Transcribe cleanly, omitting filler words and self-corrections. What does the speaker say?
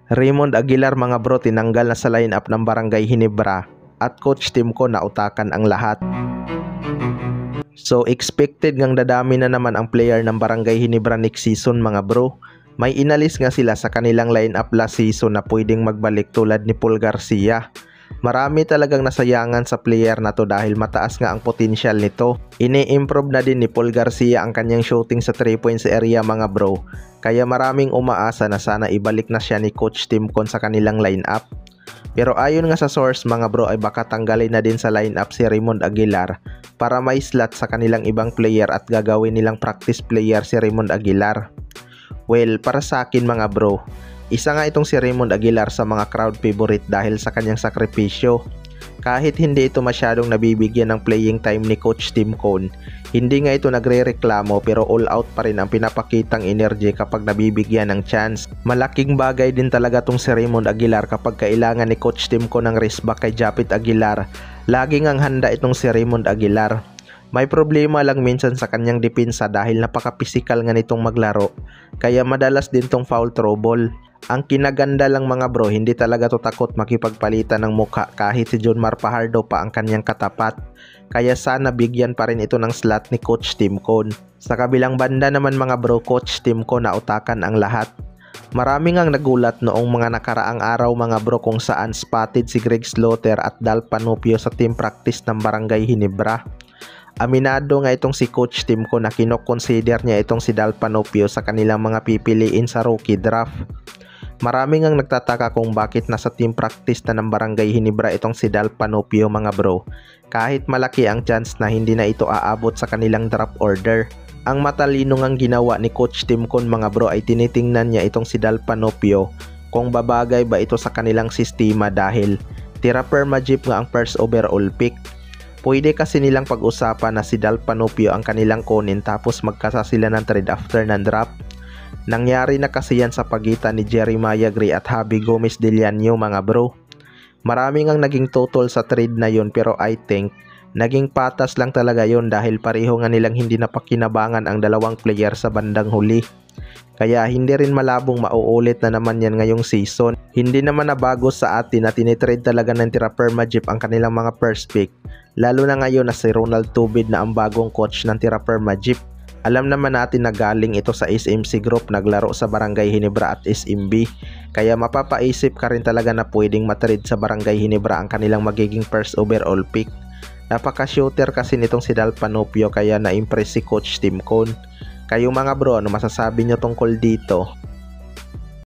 Raymond Aguilar mga bro tinanggal na sa lineup ng Barangay Ginebra at Coach Timcon nautakan ang lahat. So expected ngang dadami na naman ang player ng Barangay Ginebra next season mga bro. May inalis nga sila sa kanilang lineup last season na pwedeng magbalik tulad ni Paul Garcia. Marami talagang nasayangan sa player na to dahil mataas nga ang potensyal nito. Ini-improve na din ni Paul Garcia ang kanyang shooting sa 3 points area mga bro. Kaya maraming umaasa na sana ibalik na siya ni Coach Timcon sa kanilang lineup. Pero ayon nga sa source mga bro ay baka tanggalin na din sa lineup si Raymond Aguilar para may slot sa kanilang ibang player at gagawin nilang practice player si Raymond Aguilar. Well, para sa akin mga bro, isa nga itong si Raymond Aguilar sa mga crowd favorite dahil sa kanyang sakripisyo. Kahit hindi ito masyadong nabibigyan ng playing time ni Coach Timcon, hindi nga ito nagre-reklamo pero all out pa rin ang pinapakitang energy kapag nabibigyan ng chance. Malaking bagay din talaga tong si Raymond Aguilar kapag kailangan ni Coach Timcon ng rest back kay Japit Aguilar. Laging ang handa itong si Raymond Aguilar. May problema lang minsan sa kanyang depensa dahil napaka-physical nga nitong maglaro, kaya madalas din tong foul trouble. Ang kinaganda lang mga bro, hindi talaga to takot makipagpalitan ng mukha kahit si John Mar Fajardo pa ang kanyang katapat. Kaya sana bigyan pa rin ito ng slot ni Coach Timcon. Sa kabilang banda naman mga bro, Coach Timcon nautakan ang lahat. Marami ngang nagulat noong mga nakaraang araw mga bro kung saan spotted si Greg Slaughter at Dal Panopio sa team practice ng Barangay Ginebra. Aminado nga itong si Coach Timcon na kinoconsider niya itong si Dal Panopio sa kanilang mga pipiliin sa rookie draft. Marami ngang nagtataka kung bakit nasa team practice na ng Barangay Ginebra itong si Dal Panopio mga bro, kahit malaki ang chance na hindi na ito aabot sa kanilang draft order. Ang matalino ngang ginawa ni Coach Timcon mga bro ay tinitingnan niya itong si Dal Panopio kung babagay ba ito sa kanilang sistema dahil tira perma jeep nga ang first overall pick. Pwede kasi nilang pag-usapan na si Dal Panopio ang kanilang kunin tapos magkasa sila ng trade after ng draft. Nangyari na kasi yan sa pagitan ni Jeremiah Gray at Javi Gomez de Llano mga bro. Marami ngang naging total sa trade na yun pero I think naging patas lang talaga yun dahil pareho nga nilang hindi napakinabangan ang dalawang player sa bandang huli. Kaya hindi rin malabong mauulit na naman yan ngayong season. Hindi naman nabago sa atin na tinitrade talaga ng tira perma jeep ang kanilang mga first pick. Lalo na ngayon na si Ronald Tubid na ang bagong coach ng tira perma jeep. Alam naman natin na galing ito sa SMC Group, naglaro sa Barangay Ginebra at SMB. Kaya mapapaisip ka rin talaga na pwedeng matrade sa Barangay Ginebra ang kanilang magiging first overall pick. Napaka-shooter kasi nitong si Dal Panopio kaya na-impress si Coach Timcon. Kayo mga bro, ano masasabi nyo tungkol dito?